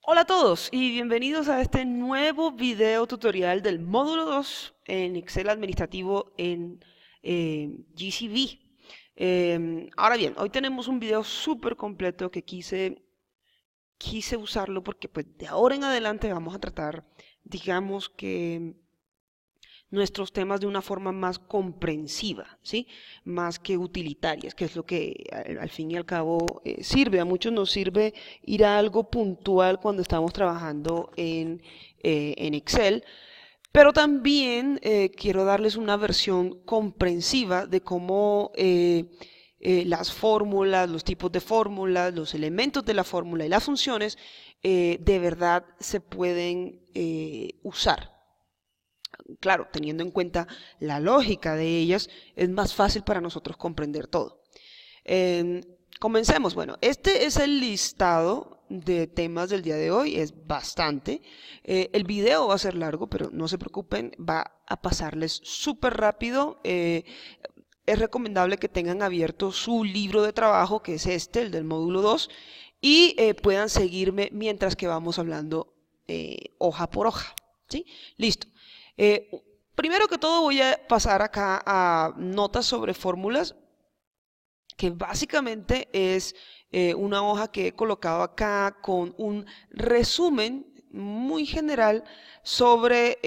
Hola a todos y bienvenidos a este nuevo video tutorial del módulo 2 en Excel administrativo en GCV. Ahora bien, hoy tenemos un video súper completo que quise usarlo porque pues de ahora en adelante vamos a tratar, digamos que nuestros temas de una forma más comprensiva, ¿sí? Más que utilitarias, que es lo que al fin y al cabo sirve. A muchos nos sirve ir a algo puntual cuando estamos trabajando en Excel, pero también quiero darles una versión comprensiva de cómo las fórmulas, los tipos de fórmulas, los elementos de la fórmula y las funciones de verdad se pueden usar. Claro, teniendo en cuenta la lógica de ellas, es más fácil para nosotros comprender todo. Eh, Comencemos. Bueno, este es el listado de temas del día de hoy, es bastante. El video va a ser largo, pero no se preocupen, va a pasarles súper rápido. Es recomendable que tengan abierto su libro de trabajo, que es este, el del módulo 2, y puedan seguirme mientras que vamos hablando hoja por hoja. ¿Sí? Listo. Eh, Primero que todo voy a pasar acá a notas sobre fórmulas, que básicamente es una hoja que he colocado acá con un resumen muy general sobre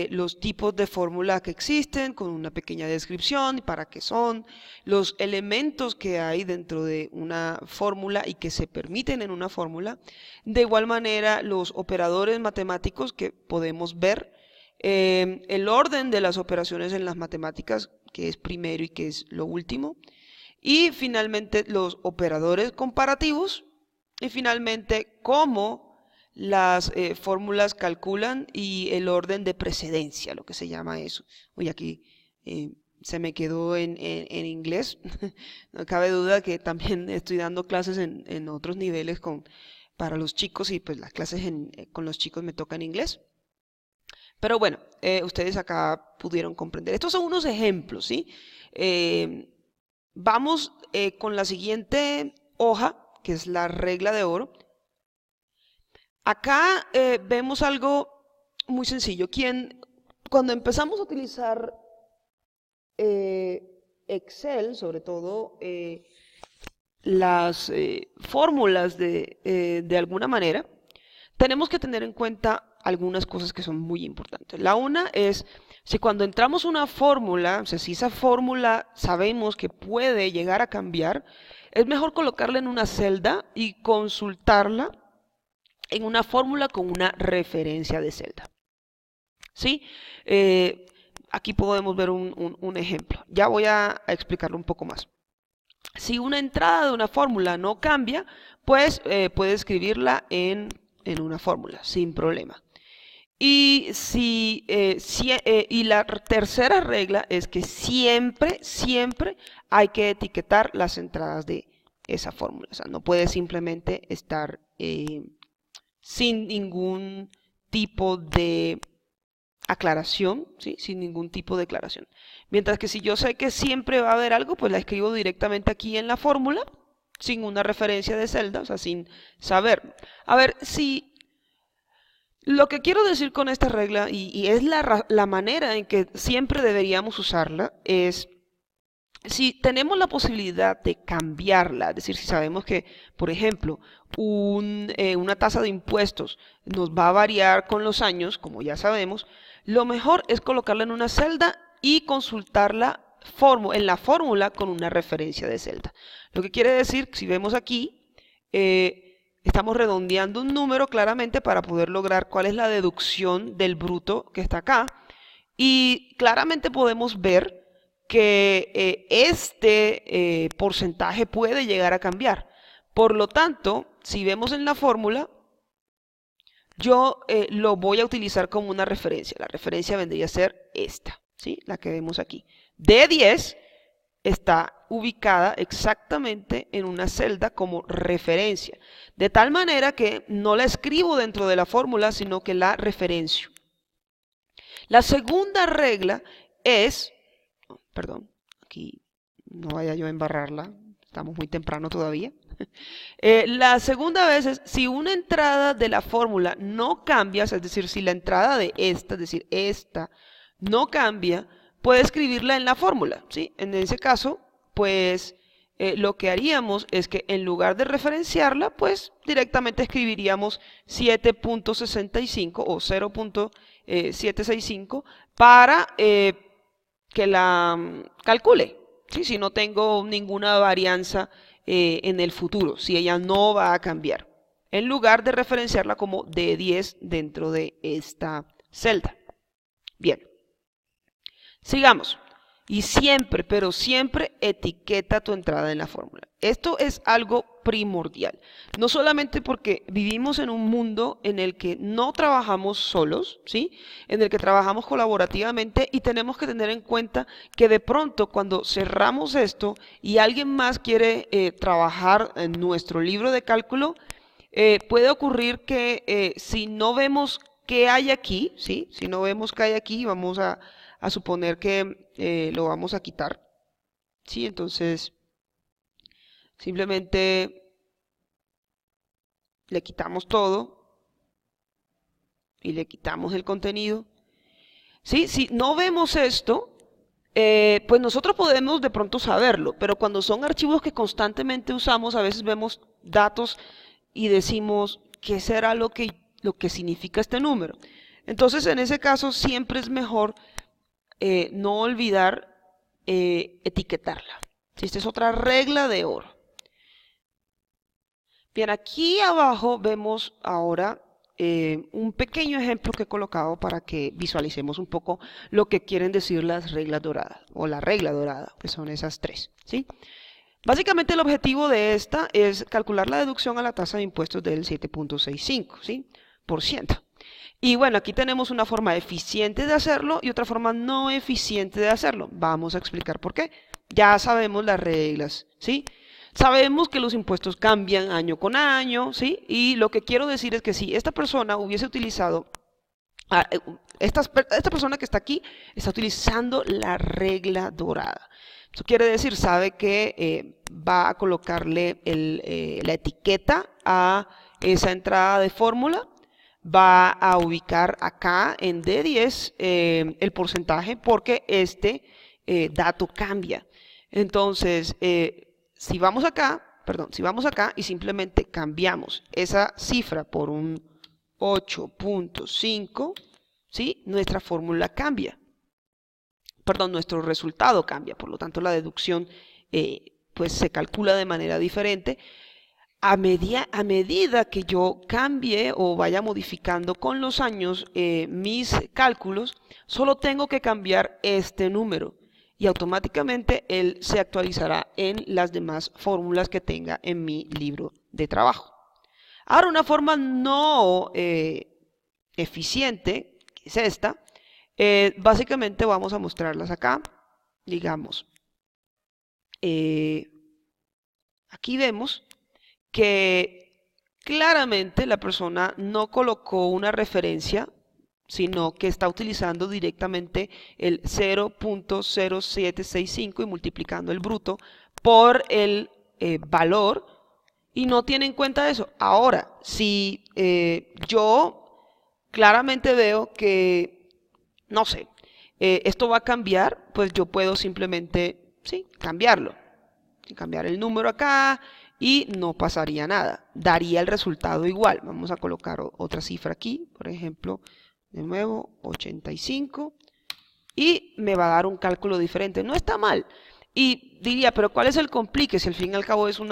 los tipos de fórmula que existen, con una pequeña descripción, para qué son, los elementos que hay dentro de una fórmula y que se permiten en una fórmula. De igual manera, los operadores matemáticos que podemos ver, el orden de las operaciones en las matemáticas, que es primero y que es lo último, y finalmente los operadores comparativos, y finalmente cómo las fórmulas calculan y el orden de precedencia, lo que se llama eso. Uy, aquí se me quedó en inglés. No cabe duda que también estoy dando clases en otros niveles para los chicos y pues las clases con los chicos me tocan inglés. Pero bueno, ustedes acá pudieron comprender. Estos son unos ejemplos, ¿sí? Eh, Vamos con la siguiente hoja, que es la regla de oro. Acá vemos algo muy sencillo. Cuando empezamos a utilizar eh, Excel, sobre todo las fórmulas de alguna manera, tenemos que tener en cuenta algunas cosas que son muy importantes. La una es, si cuando entramos una fórmula, o sea, si esa fórmula sabemos que puede llegar a cambiar, es mejor colocarla en una celda y consultarla en una fórmula con una referencia de celda. ¿Sí? Aquí podemos ver un ejemplo. Ya voy a explicarlo un poco más. Si una entrada de una fórmula no cambia, pues puede escribirla en una fórmula sin problema. Y la tercera regla es que siempre hay que etiquetar las entradas de esa fórmula. O sea, no puede simplemente estar sin ningún tipo de aclaración, ¿sí? Sin ningún tipo de declaración. Mientras que si yo sé que siempre va a haber algo, pues la escribo directamente aquí en la fórmula, sin una referencia de celda, o sea, sin saber. A ver, si lo que quiero decir con esta regla, y es la manera en que siempre deberíamos usarla, es si tenemos la posibilidad de cambiarla, es decir, si sabemos que, por ejemplo, una tasa de impuestos nos va a variar con los años, como ya sabemos, lo mejor es colocarla en una celda y consultarla en la fórmula con una referencia de celda. Lo que quiere decir, si vemos aquí, estamos redondeando un número claramente para poder lograr cuál es la deducción del bruto que está acá. Y claramente podemos ver que este porcentaje puede llegar a cambiar. Por lo tanto, si vemos en la fórmula, yo lo voy a utilizar como una referencia. La referencia vendría a ser esta, ¿sí? La que vemos aquí. D10 está ubicada exactamente en una celda como referencia. De tal manera que no la escribo dentro de la fórmula, sino que la referencio. La segunda regla es, perdón, aquí no vaya yo a embarrarla, estamos muy temprano todavía. La segunda vez es si una entrada de la fórmula no cambia, es decir, si la entrada de esta, es decir, esta, no cambia, puede escribirla en la fórmula, ¿sí? En ese caso, pues lo que haríamos es que en lugar de referenciarla, pues directamente escribiríamos 7.65 o 0.765 para que la calcule, ¿sí? Si no tengo ninguna varianza en el futuro, si ella no va a cambiar, en lugar de referenciarla como D10 dentro de esta celda. Bien, sigamos. Y siempre, pero siempre etiqueta tu entrada en la fórmula. Esto es algo primordial. No solamente porque vivimos en un mundo en el que no trabajamos solos, ¿sí? En el que trabajamos colaborativamente y tenemos que tener en cuenta que de pronto cuando cerramos esto y alguien más quiere trabajar en nuestro libro de cálculo, puede ocurrir que si no vemos qué hay aquí, ¿sí? Si no vemos qué hay aquí, vamos a suponer que lo vamos a quitar, ¿sí? Entonces, simplemente le quitamos todo y le quitamos el contenido, ¿sí? Si no vemos esto, pues nosotros podemos de pronto saberlo, pero cuando son archivos que constantemente usamos, a veces vemos datos y decimos, ¿qué será lo que significa este número? Entonces, en ese caso, siempre es mejor no olvidar etiquetarla. Esta es otra regla de oro. Bien, aquí abajo vemos ahora un pequeño ejemplo que he colocado para que visualicemos un poco lo que quieren decir las reglas doradas o la regla dorada, que son esas tres, ¿sí? Básicamente el objetivo de esta es calcular la deducción a la tasa de impuestos del 7.65%, ¿sí? Y bueno, aquí tenemos una forma eficiente de hacerlo y otra forma no eficiente de hacerlo. Vamos a explicar por qué. Ya sabemos las reglas, ¿sí? Sabemos que los impuestos cambian año con año, ¿sí? Y lo que quiero decir es que si esta persona hubiese utilizado, esta persona que está aquí está utilizando la regla dorada. Eso quiere decir, sabe que va a colocarle la etiqueta a esa entrada de fórmula, va a ubicar acá en D10 el porcentaje porque este dato cambia. Entonces, si vamos acá y simplemente cambiamos esa cifra por un 8.5, ¿sí? Nuestra fórmula cambia. Perdón, nuestro resultado cambia, por lo tanto la deducción pues se calcula de manera diferente. A medida que yo cambie o vaya modificando con los años mis cálculos, solo tengo que cambiar este número y automáticamente él se actualizará en las demás fórmulas que tenga en mi libro de trabajo. Ahora, una forma no eficiente, que es esta, básicamente vamos a mostrarlas acá. Digamos, aquí vemos que claramente la persona no colocó una referencia, sino que está utilizando directamente el 0.0765 y multiplicando el bruto por el valor y no tiene en cuenta eso. Ahora, si yo claramente veo que, no sé, esto va a cambiar, pues yo puedo simplemente, sí, cambiarlo. Cambiar el número acá y no pasaría nada. Daría el resultado igual. Vamos a colocar otra cifra aquí, por ejemplo, de nuevo 85 y me va a dar un cálculo diferente. No está mal. Y diría, pero ¿cuál es el complique? Si al fin y al cabo es un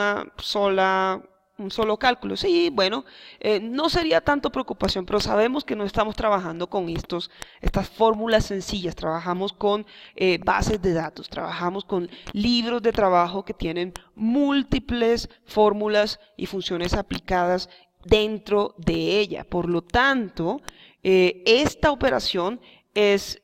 solo cálculo. Sí, bueno, no sería tanto preocupación, pero sabemos que no estamos trabajando con estas fórmulas sencillas, trabajamos con bases de datos, trabajamos con libros de trabajo que tienen múltiples fórmulas y funciones aplicadas dentro de ella. Por lo tanto, esta operación es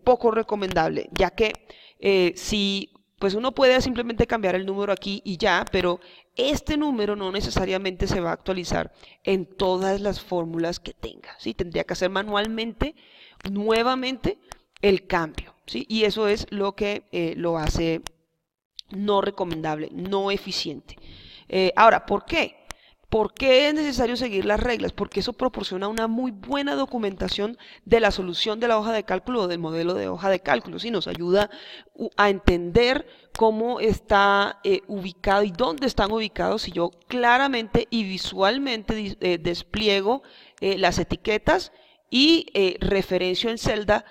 poco recomendable, ya que si pues uno puede simplemente cambiar el número aquí y ya, pero este número no necesariamente se va a actualizar en todas las fórmulas que tenga, ¿sí? Tendría que hacer manualmente, nuevamente, el cambio, ¿sí? Y eso es lo que lo hace no recomendable, no eficiente. Ahora, ¿por qué? ¿Por qué es necesario seguir las reglas? Porque eso proporciona una muy buena documentación de la solución de la hoja de cálculo o del modelo de hoja de cálculo, ¿sí? Nos ayuda a entender cómo está ubicado y dónde están ubicados si yo claramente y visualmente despliego las etiquetas y referencio en celda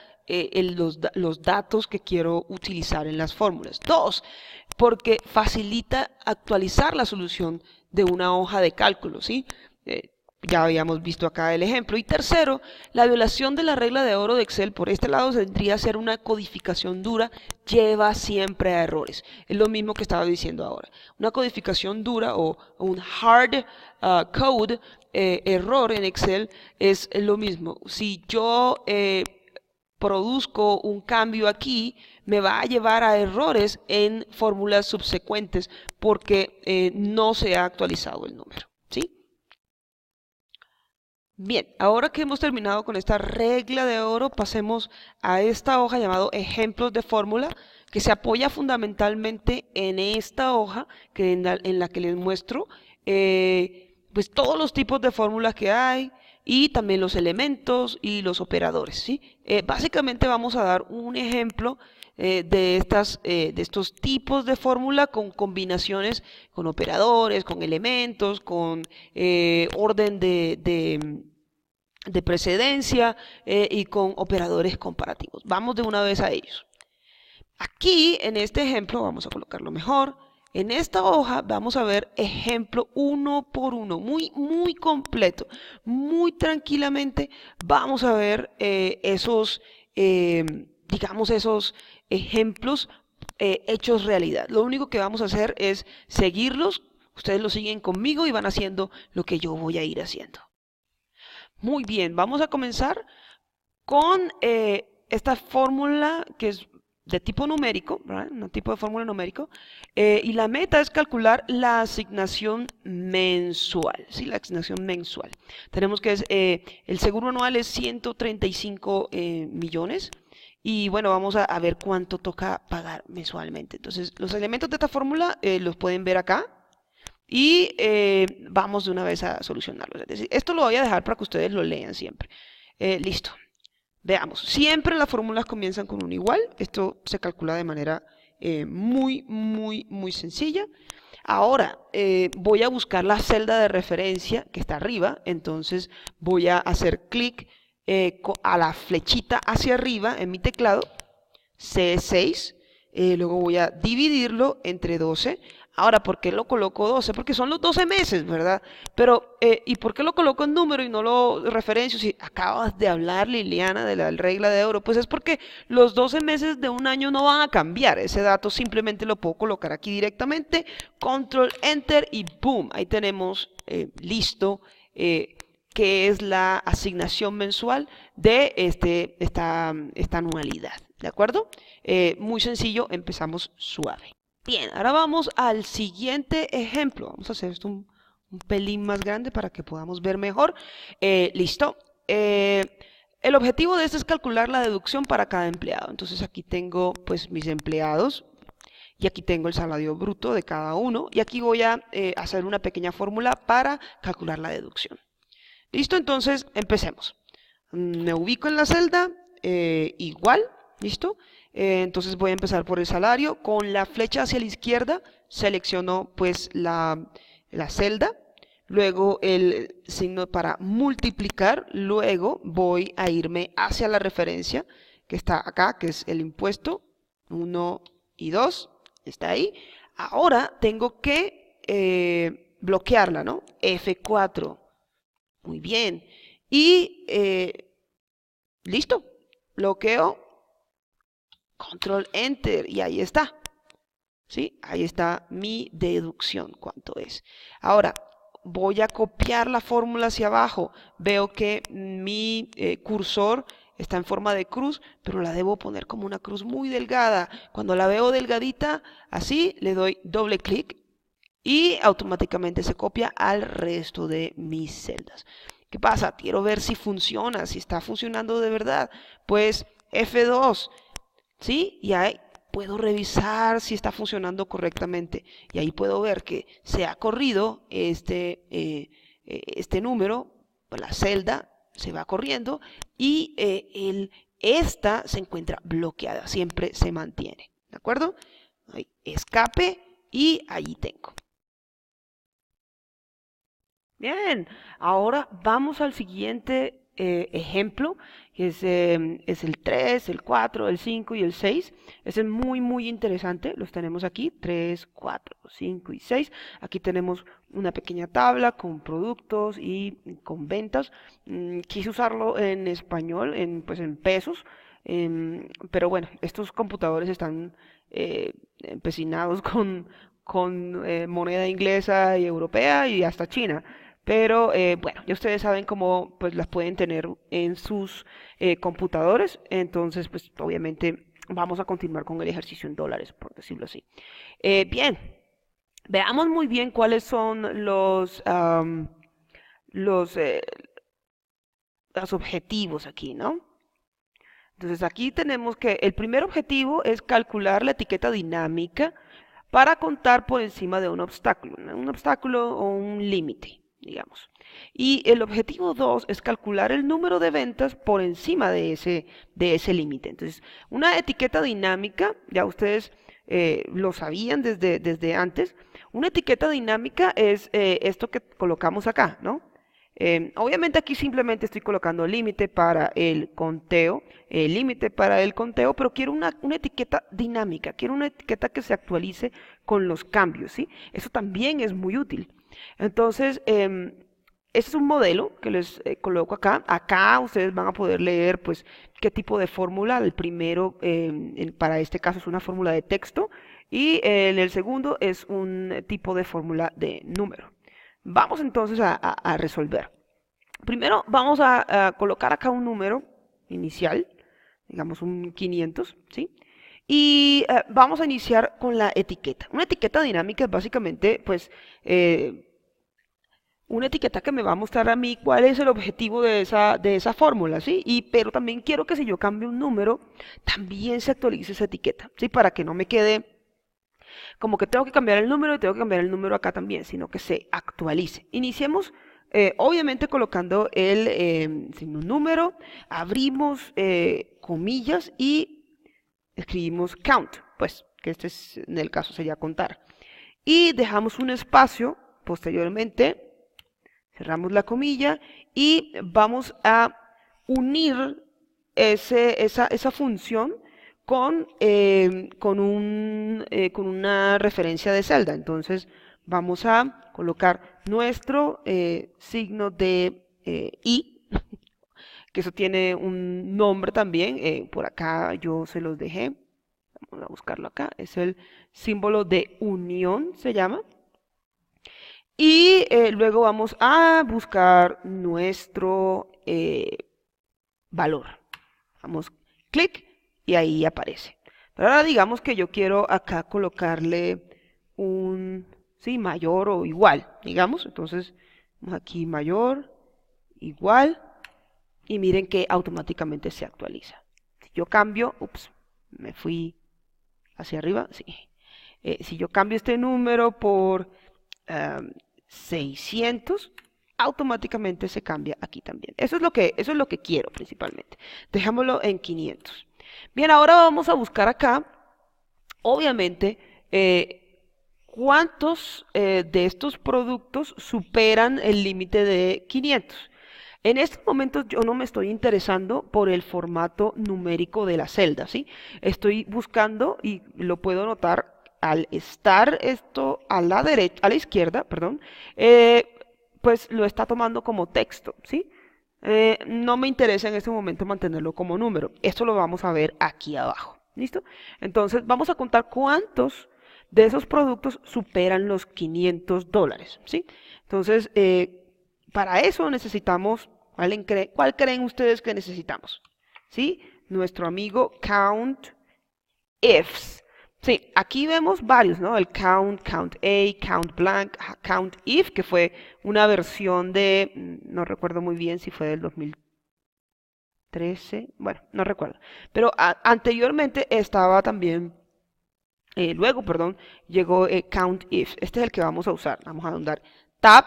los datos que quiero utilizar en las fórmulas. Dos, porque facilita actualizar la solución de una hoja de cálculo, ¿sí? Ya habíamos visto acá el ejemplo. Y tercero, la violación de la regla de oro de Excel por este lado tendría que ser una codificación dura, lleva siempre a errores. Es lo mismo que estaba diciendo ahora. Una codificación dura o un hard code error en Excel es lo mismo. Si yo produzco un cambio aquí, me va a llevar a errores en fórmulas subsecuentes porque no se ha actualizado el número, ¿sí? Bien, ahora que hemos terminado con esta regla de oro, pasemos a esta hoja llamada ejemplos de fórmula, que se apoya fundamentalmente en esta hoja en la que les muestro pues todos los tipos de fórmulas que hay, y también los elementos y los operadores, ¿sí? Básicamente vamos a dar un ejemplo de estos tipos de fórmula con combinaciones, con operadores, con elementos, con orden de precedencia y con operadores comparativos. Vamos de una vez a ellos. Aquí, en este ejemplo, vamos a colocarlo mejor. En esta hoja vamos a ver ejemplo uno por uno, muy completo, muy tranquilamente vamos a ver digamos, esos ejemplos hechos realidad. Lo único que vamos a hacer es seguirlos, ustedes lo siguen conmigo y van haciendo lo que yo voy a ir haciendo. Muy bien, vamos a comenzar con esta fórmula que es de tipo numérico, ¿verdad? Un tipo de fórmula numérico, y la meta es calcular la asignación mensual, ¿sí? La asignación mensual. Tenemos que el seguro anual es 135 millones, y bueno, vamos a ver cuánto toca pagar mensualmente. Entonces, los elementos de esta fórmula los pueden ver acá, y vamos de una vez a solucionarlos. Es decir, esto lo voy a dejar para que ustedes lo lean siempre. Listo. Veamos, siempre las fórmulas comienzan con un igual. Esto se calcula de manera muy sencilla. Ahora voy a buscar la celda de referencia que está arriba. Entonces voy a hacer clic a la flechita hacia arriba en mi teclado, C6. Luego voy a dividirlo entre 12. Ahora, ¿por qué lo coloco 12? Porque son los 12 meses, ¿verdad? Pero, ¿y por qué lo coloco en número y no lo referencio? Si acabas de hablar, Liliana, de la regla de oro, pues es porque los 12 meses de un año no van a cambiar. Ese dato simplemente lo puedo colocar aquí directamente, control, enter y boom, ahí tenemos listo que es la asignación mensual de esta anualidad, ¿de acuerdo? Muy sencillo, empezamos suave. Bien, ahora vamos al siguiente ejemplo. Vamos a hacer esto un pelín más grande para que podamos ver mejor. Listo. El objetivo de esto es calcular la deducción para cada empleado. Entonces aquí tengo pues mis empleados y aquí tengo el salario bruto de cada uno, y aquí voy a hacer una pequeña fórmula para calcular la deducción. Listo, entonces empecemos. Me ubico en la celda, igual, listo. Entonces voy a empezar por el salario. Con la flecha hacia la izquierda selecciono pues la celda, luego el signo para multiplicar, luego voy a irme hacia la referencia que está acá, que es el impuesto, 1 y 2, está ahí. Ahora tengo que bloquearla, ¿no? F4, muy bien, y listo, bloqueo, control enter, y ahí está, ¿sí? Ahí está mi deducción, cuánto es. Ahora voy a copiar la fórmula hacia abajo. Veo que mi cursor está en forma de cruz, pero la debo poner como una cruz muy delgada. Cuando la veo delgadita, así, le doy doble clic y automáticamente se copia al resto de mis celdas. ¿Qué pasa? Quiero ver si funciona, si está funcionando de verdad. Pues F2, ¿sí? Y ahí puedo revisar si está funcionando correctamente. Y ahí puedo ver que se ha corrido este número, la celda se va corriendo y esta se encuentra bloqueada, siempre se mantiene. ¿De acuerdo? Ahí, escape y ahí tengo. Bien, ahora vamos al siguiente ejemplo, que es el 3, el 4, el 5 y el 6. Ese es muy interesante, los tenemos aquí, 3, 4, 5 y 6. Aquí tenemos una pequeña tabla con productos y con ventas. Quise usarlo en español, pues en pesos, pero bueno, estos computadores están empecinados con moneda inglesa y europea y hasta china. Pero bueno, ya ustedes saben cómo pues las pueden tener en sus computadores. Entonces, pues obviamente vamos a continuar con el ejercicio en dólares, por decirlo así. Bien, veamos muy bien cuáles son los, eh, los objetivos aquí, ¿no? Entonces aquí tenemos que el primer objetivo es calcular la etiqueta dinámica para contar por encima de un obstáculo, ¿no? Un obstáculo o un límite, digamos. Y el objetivo 2 es calcular el número de ventas por encima de ese límite. Entonces, una etiqueta dinámica, ya ustedes lo sabían desde antes, una etiqueta dinámica es esto que colocamos acá, ¿no? Obviamente aquí simplemente estoy colocando límite para el conteo, límite para el conteo, pero quiero una etiqueta dinámica, quiero una etiqueta que se actualice con los cambios, ¿sí? Eso también es muy útil. Entonces, este es un modelo que les coloco acá. Acá ustedes van a poder leer, pues, qué tipo de fórmula. El primero, para este caso, es una fórmula de texto y en el segundo es un tipo de fórmula de número. Vamos entonces a resolver. Primero vamos a colocar acá un número inicial, digamos un 500, ¿sí? Y vamos a iniciar con la etiqueta. Una etiqueta dinámica es básicamente, pues, una etiqueta que me va a mostrar a mí cuál es el objetivo de esa fórmula, ¿sí? Pero también quiero que si yo cambio un número, también se actualice esa etiqueta, ¿sí? Para que no me quede como que tengo que cambiar el número y tengo que cambiar el número acá también, sino que se actualice. Iniciemos, obviamente, colocando el signo número, abrimos comillas y escribimos count, pues, que este es, en el caso sería contar. Y dejamos un espacio, posteriormente, cerramos la comilla y vamos a unir esa función con una referencia de celda. Entonces vamos a colocar nuestro signo de I, que eso tiene un nombre también. Por acá yo se los dejé. Vamos a buscarlo acá. Es el símbolo de unión, se llama. Y luego vamos a buscar nuestro valor. Damos clic y ahí aparece. Pero ahora digamos que yo quiero acá colocarle un, sí, mayor o igual, digamos. Entonces, vamos aquí mayor, igual, y miren que automáticamente se actualiza. Si yo cambio, ups, me fui hacia arriba, sí. Si yo cambio este número por 600, automáticamente se cambia aquí también. Eso es lo que quiero principalmente. Dejémoslo en 500. Bien, ahora vamos a buscar acá, obviamente, cuántos de estos productos superan el límite de 500. En estos momentos yo no me estoy interesando por el formato numérico de la celda, ¿sí? Estoy buscando, y lo puedo notar, al estar esto a la derecha, a la izquierda, perdón, pues lo está tomando como texto, ¿sí? No me interesa en este momento mantenerlo como número. Esto lo vamos a ver aquí abajo. ¿Listo? Entonces vamos a contar cuántos de esos productos superan los $500, ¿sí? Entonces, para eso necesitamos, ¿cuál creen ustedes que necesitamos? ¿Sí? Nuestro amigo COUNTIFs. Sí, aquí vemos varios, ¿no? El count, count A, count blank, count if, que fue una versión de, no recuerdo muy bien si fue del 2013, bueno, no recuerdo. Pero anteriormente estaba también Luego, perdón, llegó count if. Este es el que vamos a usar. Vamos a dar tab.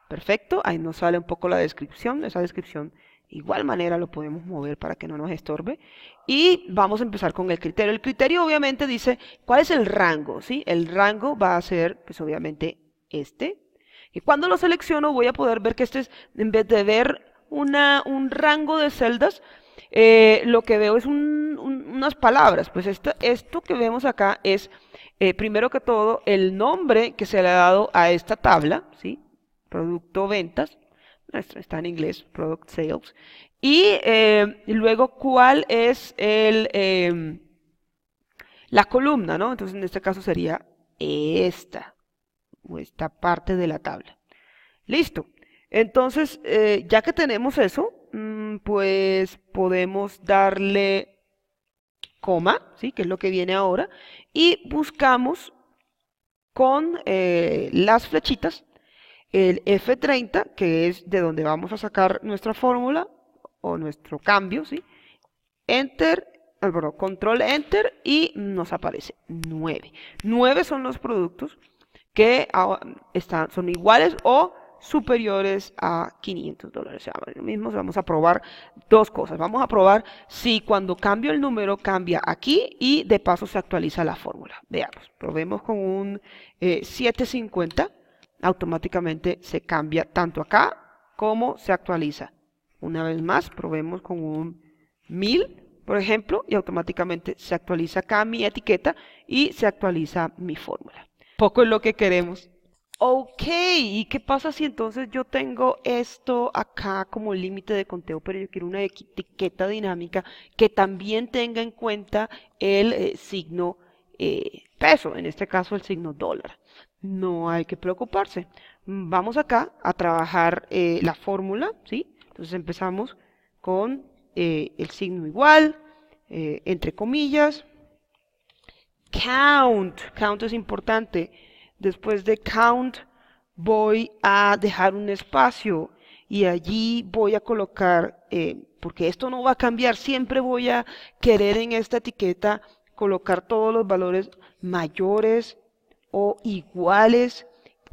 Perfecto. Ahí nos sale un poco la descripción. Esa descripción, igual manera, lo podemos mover para que no nos estorbe. Y vamos a empezar con el criterio. El criterio obviamente dice cuál es el rango, ¿sí? El rango va a ser, pues obviamente, este. Y cuando lo selecciono voy a poder ver que este es, en vez de ver un rango de celdas, lo que veo es unas palabras. Pues esto que vemos acá es, primero que todo, el nombre que se le ha dado a esta tabla, ¿sí? Producto ventas, está en inglés, product sales. Y luego cuál es la columna, ¿no? Entonces en este caso sería esta, o esta parte de la tabla. Listo. Entonces, ya que tenemos eso, pues podemos darle coma, ¿sí? Que es lo que viene ahora, y buscamos con las flechitas el F30, que es de donde vamos a sacar nuestra fórmula o nuestro cambio, ¿sí? Enter, perdón, control enter y nos aparece 9. 9 son los productos que son iguales o superiores a $500. O sea, lo mismo, vamos a probar dos cosas. Vamos a probar si cuando cambio el número cambia aquí y de paso se actualiza la fórmula. Veamos, probemos con un 750. Automáticamente se cambia tanto acá como se actualiza. Una vez más, probemos con un 1000, por ejemplo, y automáticamente se actualiza acá mi etiqueta y se actualiza mi fórmula. Poco es lo que queremos. Ok, ¿y qué pasa si entonces yo tengo esto acá como límite de conteo, pero yo quiero una etiqueta dinámica que también tenga en cuenta el signo peso, en este caso el signo dólar? No hay que preocuparse. Vamos acá a trabajar la fórmula, ¿sí? Entonces empezamos con el signo igual, entre comillas, count es importante. Después de count voy a dejar un espacio y allí voy a colocar, porque esto no va a cambiar, siempre voy a querer en esta etiqueta colocar todos los valores mayores o iguales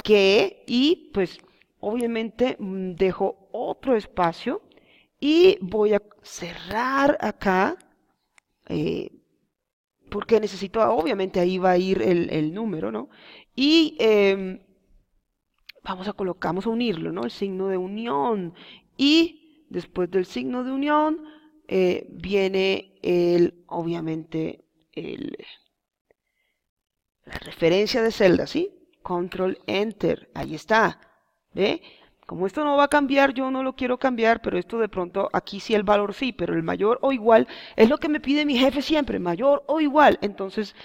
que, y pues obviamente dejo otro espacio y voy a cerrar acá, porque necesito, obviamente ahí va a ir el número, ¿no? Y vamos a unirlo, ¿no? El signo de unión. Y después del signo de unión viene obviamente, la referencia de celda, ¿sí? Control Enter, ahí está. ¿Ve? Como esto no va a cambiar, yo no lo quiero cambiar, pero esto de pronto, aquí sí el valor sí, pero el mayor o igual es lo que me pide mi jefe siempre, mayor o igual. Entonces,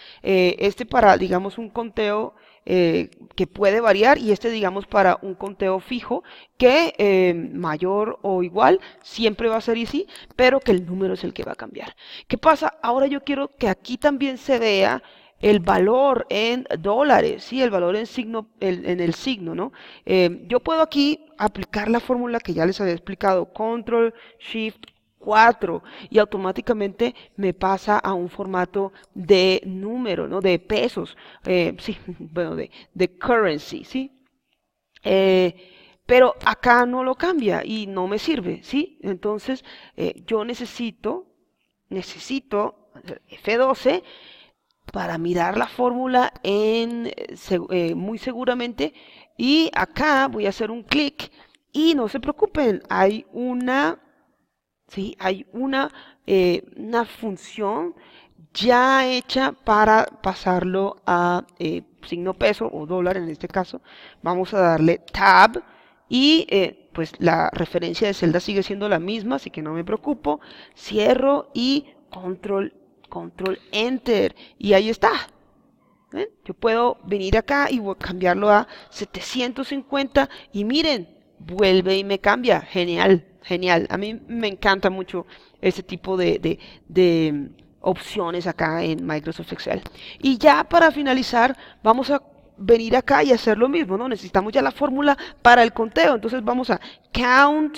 para, digamos, un conteo que puede variar y digamos, para un conteo fijo que mayor o igual siempre va a ser así, pero que el número es el que va a cambiar. ¿Qué pasa? Ahora yo quiero que aquí también se vea el valor en dólares, ¿sí? El valor en el signo, ¿no? Yo puedo aquí aplicar la fórmula que ya les había explicado, Control Shift 4, y automáticamente me pasa a un formato de número, ¿no? De pesos, sí, bueno, de currency, ¿sí? Pero acá no lo cambia y no me sirve, ¿sí? Entonces, yo necesito F12 para mirar la fórmula muy seguramente, y acá voy a hacer un clic y no se preocupen, hay una función ya hecha para pasarlo a signo peso o dólar en este caso. Vamos a darle tab y pues la referencia de celda sigue siendo la misma, así que no me preocupo. Cierro y control enter y ahí está. ¿Ven? Yo puedo venir acá y cambiarlo a 750 y miren, vuelve y me cambia. Genial, genial. A mí me encanta mucho este tipo de opciones acá en Microsoft Excel. Y ya para finalizar, vamos a venir acá y hacer lo mismo, ¿no? Necesitamos ya la fórmula para el conteo. Entonces vamos a count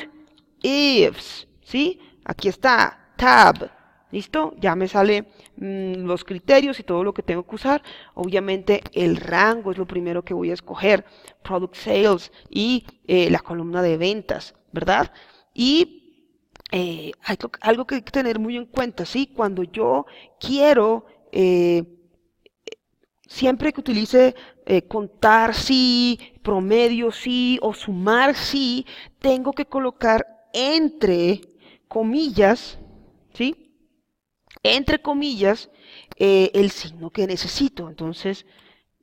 ifs, ¿sí? Aquí está, tab. ¿Listo? Ya me sale los criterios y todo lo que tengo que usar. Obviamente el rango es lo primero que voy a escoger. Product Sales y la columna de ventas, ¿verdad? Y algo que hay que tener muy en cuenta, ¿sí? Cuando yo quiero, siempre que utilice contar sí, promedio sí o sumar sí, tengo que colocar entre comillas, ¿sí? Entre comillas, el signo que necesito. Entonces,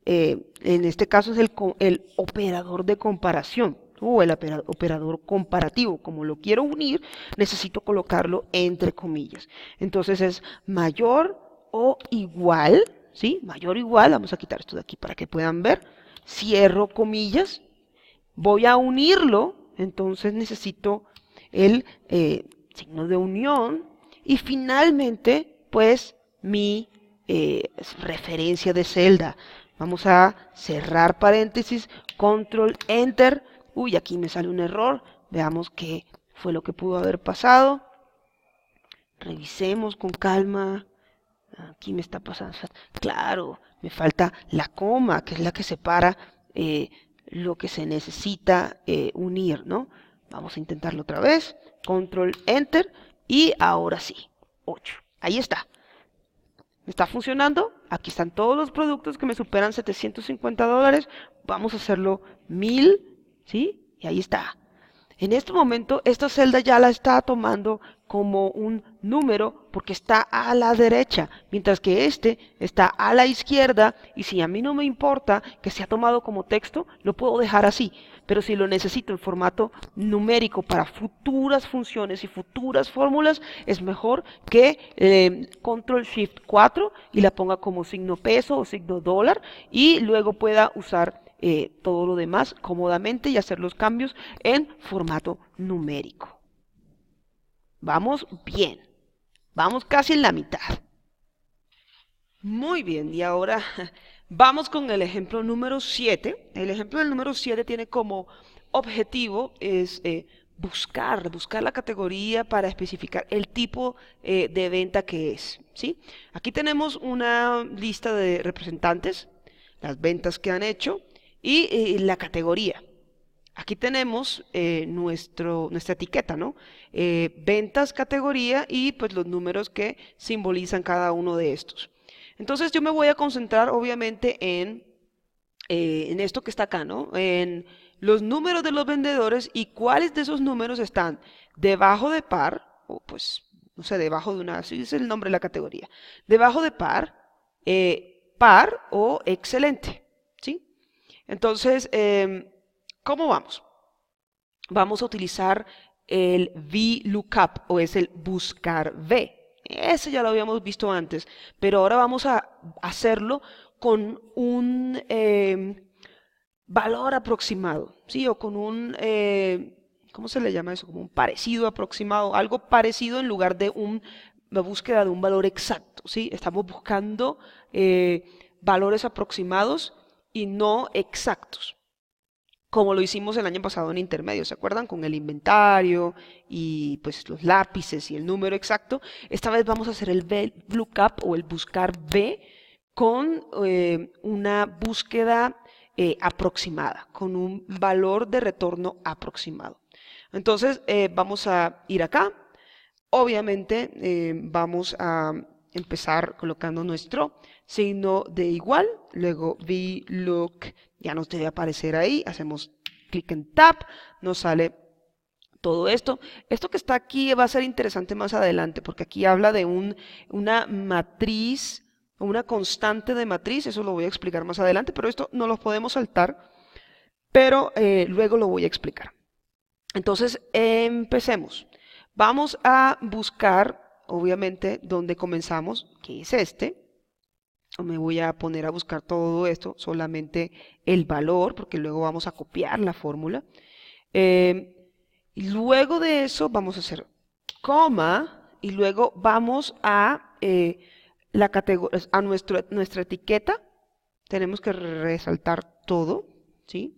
en este caso es el operador de comparación o el operador comparativo. Como lo quiero unir, necesito colocarlo entre comillas. Entonces es mayor o igual, ¿sí? Mayor o igual, vamos a quitar esto de aquí para que puedan ver. Cierro comillas, voy a unirlo, entonces necesito el signo de unión y finalmente pues mi referencia de celda. Vamos a cerrar paréntesis, control enter. Uy, aquí me sale un error. Veamos qué fue lo que pudo haber pasado. Revisemos con calma. Aquí me está pasando. Claro, me falta la coma, que es la que separa lo que se necesita unir, ¿no? Vamos a intentarlo otra vez. Control enter. Y ahora sí, 8. Ahí está. ¿Me está funcionando? Aquí están todos los productos que me superan $750. Vamos a hacerlo 1000, ¿sí? Y ahí está. En este momento, esta celda ya la está tomando como un número porque está a la derecha, mientras que este está a la izquierda y si a mí no me importa que sea tomado como texto, lo puedo dejar así. Pero si lo necesito en formato numérico para futuras funciones y futuras fórmulas, es mejor que Control Shift 4 y la ponga como signo peso o signo dólar y luego pueda usar todo lo demás cómodamente y hacer los cambios en formato numérico. Vamos bien, vamos casi en la mitad. Muy bien, y ahora vamos con el ejemplo número 7. El ejemplo del número 7 tiene como objetivo es buscar la categoría para especificar el tipo de venta que es, ¿sí? Aquí tenemos una lista de representantes, las ventas que han hecho y la categoría. Aquí tenemos nuestra etiqueta, ¿no? Ventas, categoría y pues los números que simbolizan cada uno de estos. Entonces yo me voy a concentrar obviamente en esto que está acá, ¿no? En los números de los vendedores y cuáles de esos números están debajo de par, o pues, no sé, debajo de una, así es el nombre de la categoría, debajo de par, par o excelente, ¿sí? Entonces, ¿cómo vamos? Vamos a utilizar el VLOOKUP o es el buscar V. Ese ya lo habíamos visto antes, pero ahora vamos a hacerlo con un valor aproximado, ¿sí? O con un, ¿cómo se le llama eso? Como un parecido aproximado, algo parecido en lugar de una búsqueda de un valor exacto, ¿sí? Estamos buscando valores aproximados y no exactos, como lo hicimos el año pasado en intermedio, ¿se acuerdan? Con el inventario y pues los lápices y el número exacto. Esta vez vamos a hacer el VLOOKUP o el buscar V con una búsqueda aproximada, con un valor de retorno aproximado. Entonces vamos a ir acá. Obviamente vamos a empezar colocando nuestro signo de igual, luego VLOOK ya nos debe aparecer ahí, hacemos clic en Tab, nos sale todo esto. Esto que está aquí va a ser interesante más adelante porque aquí habla de una matriz, una constante de matriz, eso lo voy a explicar más adelante, pero esto no lo podemos saltar, pero luego lo voy a explicar. Entonces empecemos. Vamos a buscar, obviamente, donde comenzamos, que es este. Me voy a poner a buscar todo esto, solamente el valor, porque luego vamos a copiar la fórmula. Y luego de eso vamos a hacer coma y luego vamos a la categoría, a nuestra etiqueta. Tenemos que resaltar todo, ¿sí?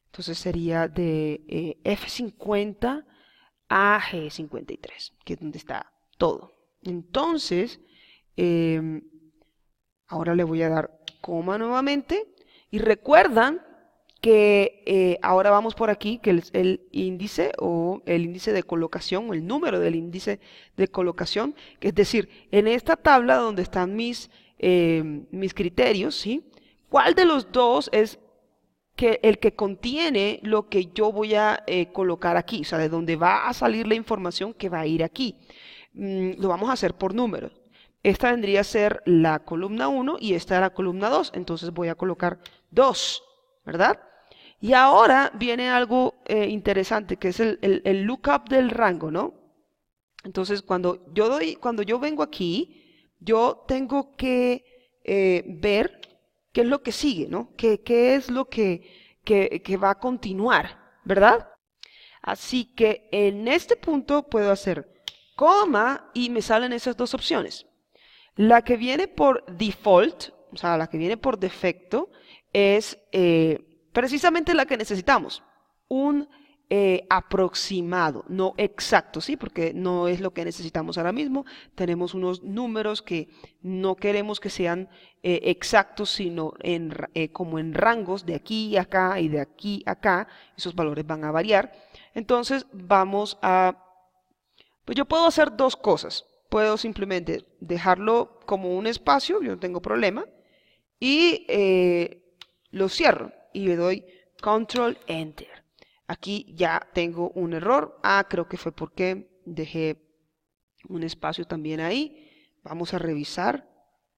Entonces sería de F50 a G53, que es donde está todo, Entonces, ahora le voy a dar coma nuevamente. Y recuerdan que ahora vamos por aquí, que es el índice o el índice de colocación, o el número del índice de colocación, que es decir, en esta tabla donde están mis criterios, ¿sí? ¿Cuál de los dos es el que contiene lo que yo voy a colocar aquí? O sea, de donde va a salir la información que va a ir aquí. Lo vamos a hacer por números. Esta vendría a ser la columna 1 y esta es la columna 2. Entonces voy a colocar 2, ¿verdad? Y ahora viene algo interesante, que es el lookup del rango, ¿no? Entonces, cuando yo vengo aquí, yo tengo que ver qué es lo que sigue, ¿no? ¿Qué es lo que va a continuar, ¿verdad? Así que en este punto puedo hacer coma y me salen esas dos opciones. La que viene por default, o sea, la que viene por defecto, es precisamente la que necesitamos. Un aproximado, no exacto, ¿sí? Porque no es lo que necesitamos ahora mismo. Tenemos unos números que no queremos que sean exactos, sino como en rangos de aquí a acá y de aquí a acá. Esos valores van a variar. Entonces pues yo puedo hacer dos cosas. Puedo simplemente dejarlo como un espacio, yo no tengo problema, y lo cierro y le doy Control Enter. Aquí ya tengo un error. Creo que fue porque dejé un espacio también ahí. Vamos a revisar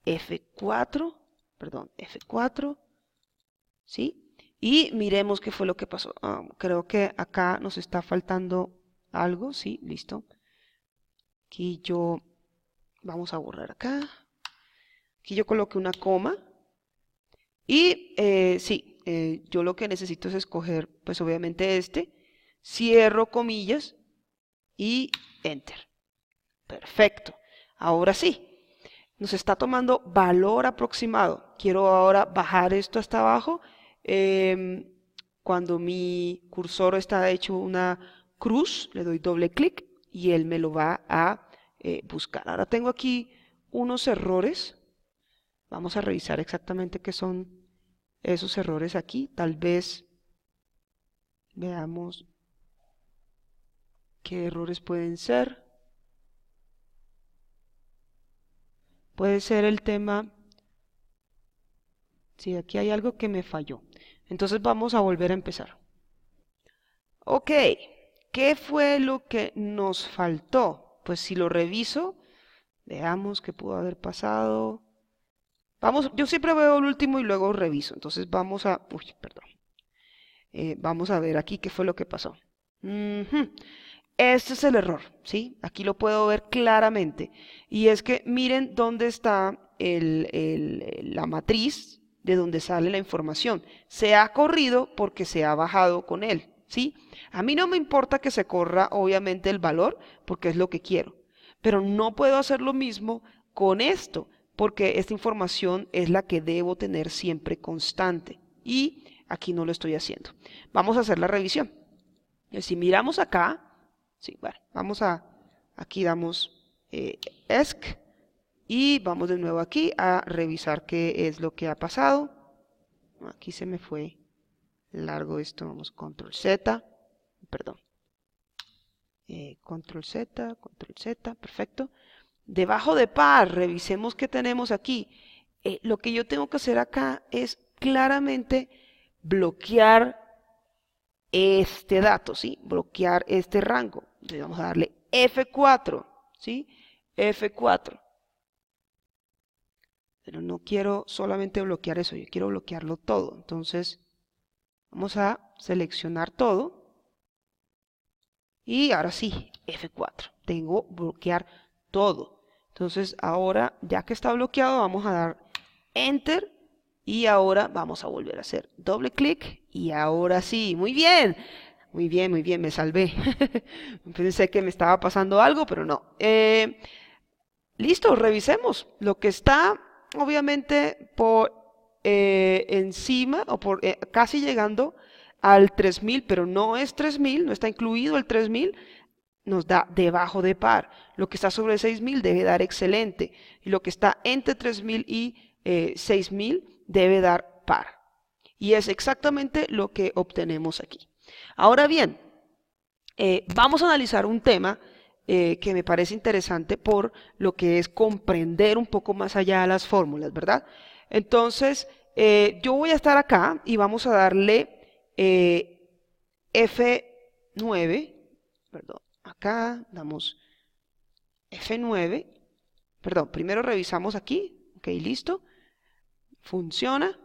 F4, perdón, F4, ¿sí? Y miremos qué fue lo que pasó. Creo que acá nos está faltando algo, sí, listo. Aquí vamos a borrar acá. Aquí yo coloqué una coma. Y sí, yo lo que necesito es escoger, pues obviamente cierro comillas y Enter. Perfecto. Ahora sí, nos está tomando valor aproximado. Quiero ahora bajar esto hasta abajo. Cuando mi cursor está hecho una cruz, le doy doble clic y él me lo va a buscar. Ahora tengo aquí unos errores. Vamos a revisar exactamente qué son esos errores aquí. Tal vez veamos qué errores pueden ser. Puede ser el tema. Sí, aquí hay algo que me falló. Entonces vamos a volver a empezar. Ok, ¿qué fue lo que nos faltó? Pues si lo reviso, veamos qué pudo haber pasado. Yo siempre veo el último y luego reviso. Entonces vamos a... Uy, perdón. Vamos a ver aquí qué fue lo que pasó. Este es el error, ¿sí? Aquí lo puedo ver claramente. Y es que miren dónde está la matriz de donde sale la información. Se ha corrido porque se ha bajado con él, ¿sí? A mí no me importa que se corra, obviamente, el valor, porque es lo que quiero. Pero no puedo hacer lo mismo con esto, porque esta información es la que debo tener siempre constante. Y aquí no lo estoy haciendo. Vamos a hacer la revisión. Si miramos acá, sí, bueno, aquí damos ESC y vamos de nuevo aquí a revisar qué es lo que ha pasado. Aquí se me fue largo esto, vamos, Control Z, perdón. Control Z, perfecto. Debajo de par, revisemos qué tenemos aquí. Lo que yo tengo que hacer acá es claramente bloquear este dato, ¿sí? Bloquear este rango. Entonces vamos a darle F4, ¿sí? F4. Pero no quiero solamente bloquear eso, yo quiero bloquearlo todo. Entonces vamos a seleccionar todo. Y ahora sí, F4. Tengo que bloquear todo. Entonces ahora, ya que está bloqueado, vamos a dar Enter. Y ahora vamos a volver a hacer doble clic. Y ahora sí, muy bien. Muy bien, me salvé. Pensé que me estaba pasando algo, pero no. Listo, revisemos. Lo que está, obviamente, por encima o por casi llegando al 3000, pero no es 3000, no está incluido el 3000. nos da debajo de par. Lo que está sobre 6.000 debe dar excelente. Y lo que está entre 3.000 y 6.000 debe dar par. Y es exactamente lo que obtenemos aquí. Ahora bien, vamos a analizar un tema que me parece interesante por lo que es comprender un poco más allá de las fórmulas, ¿verdad? Entonces, yo voy a estar acá y vamos a darle F9, perdón, acá damos F9, perdón, primero revisamos aquí, ok, listo, funciona.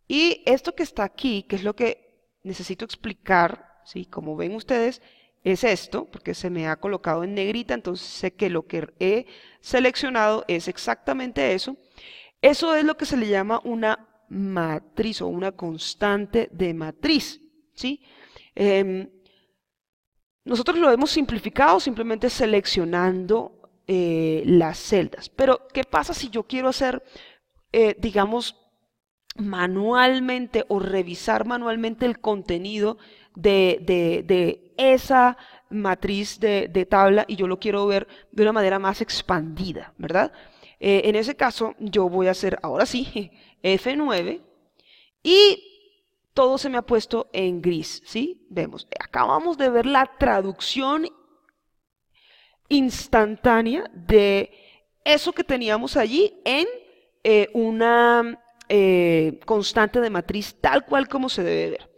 Y esto que está aquí, que es lo que necesito explicar, ¿sí? Como ven ustedes, es esto, porque se me ha colocado en negrita, entonces sé que lo que he seleccionado es exactamente eso. Eso es lo que se le llama una matriz o una constante de matriz, ¿sí? Nosotros lo hemos simplificado simplemente seleccionando las celdas. Pero, ¿qué pasa si yo quiero hacer, digamos, manualmente o revisar manualmente el contenido de esa matriz de tabla y yo lo quiero ver de una manera más expandida, ¿verdad? En ese caso yo voy a hacer, ahora sí, F9 y todo se me ha puesto en gris, ¿sí? Vemos, acabamos de ver la traducción instantánea de eso que teníamos allí en una constante de matriz tal cual como se debe ver.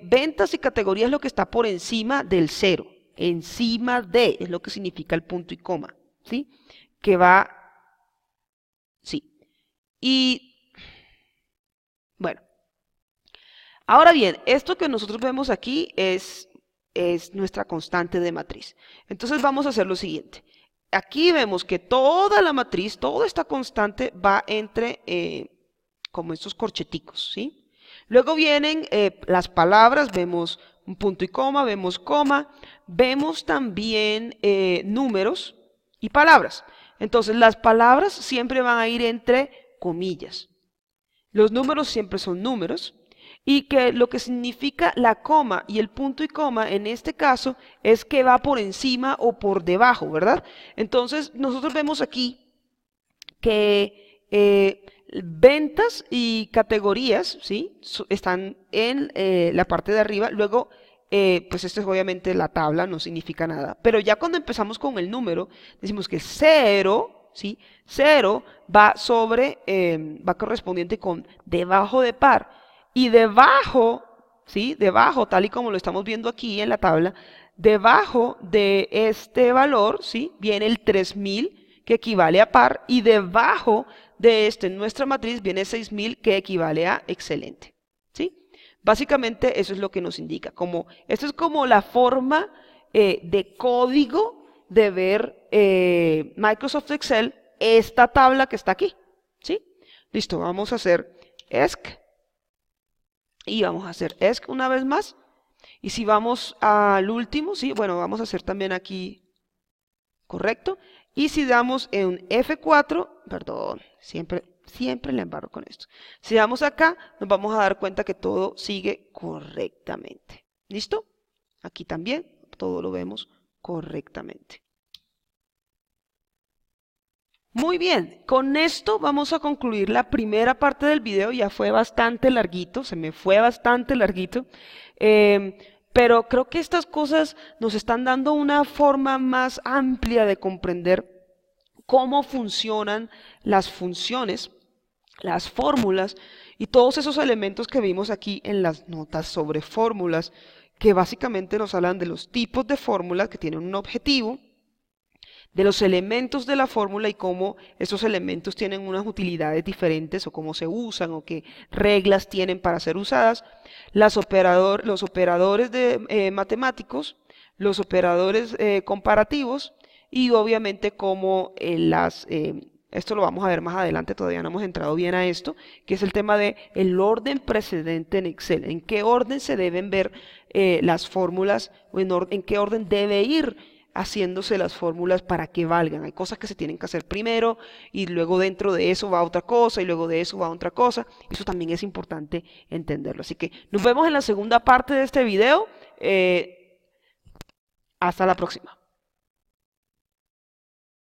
Ventas y categorías es lo que está por encima del cero. Encima de es lo que significa el punto y coma, ¿sí? Que va, sí. Y, bueno. Ahora bien, esto que nosotros vemos aquí es nuestra constante de matriz. Entonces vamos a hacer lo siguiente. Aquí vemos que toda la matriz, toda esta constante va entre como estos corcheticos, ¿sí? Luego vienen las palabras, vemos un punto y coma, vemos también números y palabras. Entonces las palabras siempre van a ir entre comillas. Los números siempre son números. Y que lo que significa la coma y el punto y coma en este caso es que va por encima o por debajo, ¿verdad? Entonces nosotros vemos aquí que ventas y categorías, ¿sí? Están en la parte de arriba. Luego, pues esto es obviamente la tabla, no significa nada. Pero ya cuando empezamos con el número, decimos que 0, ¿sí? 0 va sobre, va correspondiente con debajo de par. Y debajo, ¿sí? Debajo, tal y como lo estamos viendo aquí en la tabla, debajo de este valor, ¿sí? Viene el 3.000, que equivale a par, y debajo de este, en nuestra matriz, viene 6.000, que equivale a excelente, ¿sí? Básicamente eso es lo que nos indica. Esto es como la forma de código de ver Microsoft Excel, esta tabla que está aquí, ¿sí? Listo, vamos a hacer ESC. Y vamos a hacer ESC una vez más. Y si vamos al último, sí, bueno, vamos a hacer también aquí, correcto. Y si damos en F4, perdón, siempre le embarro con esto. Si damos acá, nos vamos a dar cuenta que todo sigue correctamente. ¿Listo? Aquí también, todo lo vemos correctamente. Muy bien, con esto vamos a concluir la primera parte del video. Ya fue bastante larguito, se me fue bastante larguito, pero creo que estas cosas nos están dando una forma más amplia de comprender cómo funcionan las funciones, las fórmulas y todos esos elementos que vimos aquí en las notas sobre fórmulas, que básicamente nos hablan de los tipos de fórmulas que tienen un objetivo, de los elementos de la fórmula y cómo esos elementos tienen unas utilidades diferentes o cómo se usan o qué reglas tienen para ser usadas, los operadores matemáticos, los operadores comparativos y obviamente cómo esto lo vamos a ver más adelante, todavía no hemos entrado bien a esto, que es el tema de el orden precedente en Excel, en qué orden se deben ver las fórmulas o en qué orden debe ir haciéndose las fórmulas para que valgan. Hay cosas que se tienen que hacer primero y luego dentro de eso va otra cosa y luego de eso va otra cosa. Eso también es importante entenderlo. Así que nos vemos en la segunda parte de este video. Hasta la próxima.